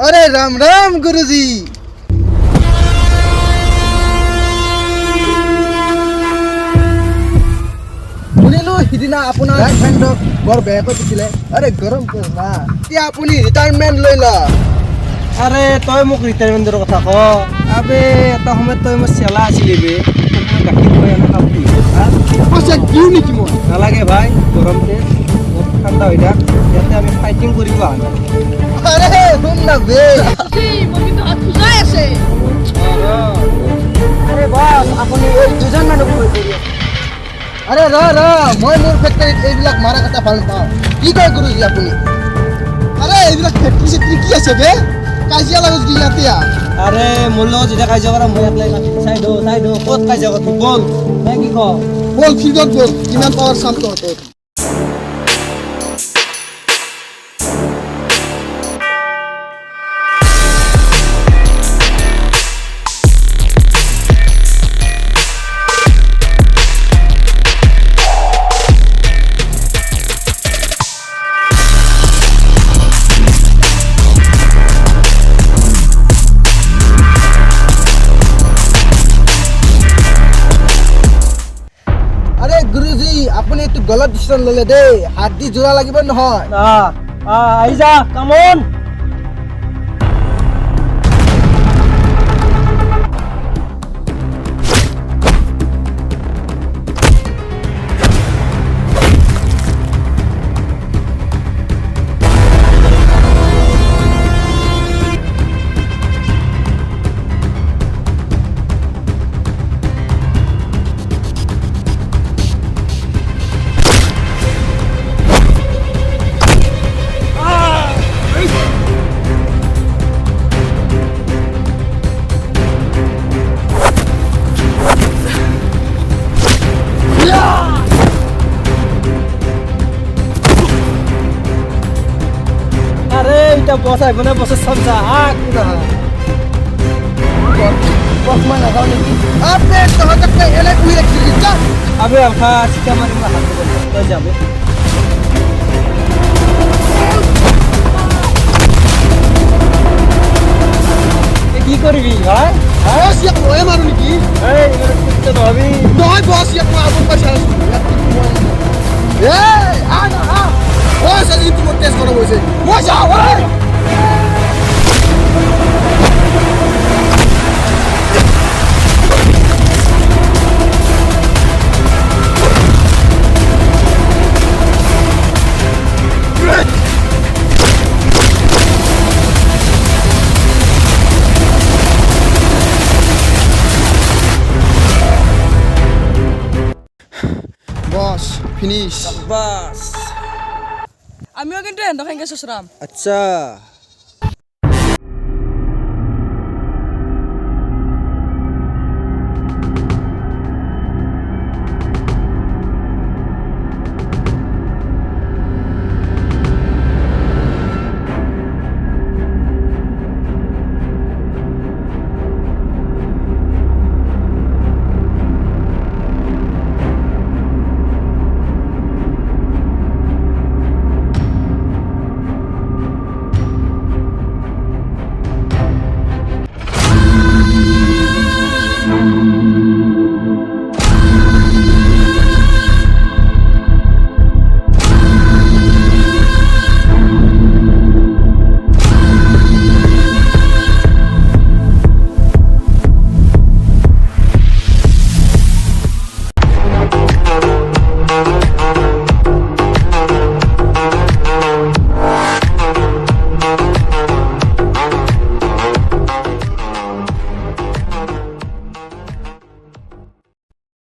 अरे राम राम गुरुजी। শুনিলো সিদিনা আপোনাৰ ৰাইট হেণ্ডক বৰ বেয়াকৈ পিছিলে। আৰে গৰম কৰে না, এতিয়া আপুনি ৰিটায়াৰমেণ্ট লৈ ল। আৰে তই মোক ৰিটায়াৰমেন্টেৰ কথা ক। আবে এটা সময় তই মোৰ চেলা আছিলি বে, গাখীৰ খুৱাই এনে কাম কি পইচা দিওঁ নেকি মই? নালাগে ভাই, গৰম দিন ঠাণ্ডা হৈ থাক, ইয়াতে আমি ফাইটিং কৰিব আহা নাই। আৰে শুন না বে, আৰে বস আপুনি এই দুজন মানুহ কৈ কৰি আৰে ৰ মই মোৰ ফেক্টৰীত এইবিলাক মাৰা কথা ভাল পাওঁ। কি কয় গুৰুজি আপুনি? আৰে এইবিলাক ফেক্টৰী চেক্টৰী কি আছে বে? কাজিয়া লাগো কি ইয়াতে আৰে মোৰ লগত যেতিয়া কাজিয়া কৰা মই একলাই চাই দো ক'ত কাজিয়া কৰি বল নে কি ক? বল ফিল্ডত বল, কিমান পাৱাৰ চাম তহঁতৰ। গুৰুজি আপুনি এইটো গলত ডিচিশ্যন ল'লে দেই, হাত দি জোৰা লাগিব নহয়। আহি যা কামন। বস আহিব নে বছৰ চামচা বস মই নাযাওঁ নেকি? আপনি তহঁতকে এনে শুই ৰাখিলি যা। আবে আফা চিকা মাৰি মই হাত দিব তই যাবে। কি কৰিবি ভাই? বস ইয়াক ময়ে মাৰো নেকি? ভাবি নহয় বস ইয়াক মই আগত পইচা আছো। বস আজি তোমাৰ টেষ্ট কৰা হৈছে, মই যাওঁ। বস ফিনিশ বাস আমিও কিন্তু এন্ড খাইকে সসরাম। আচ্ছা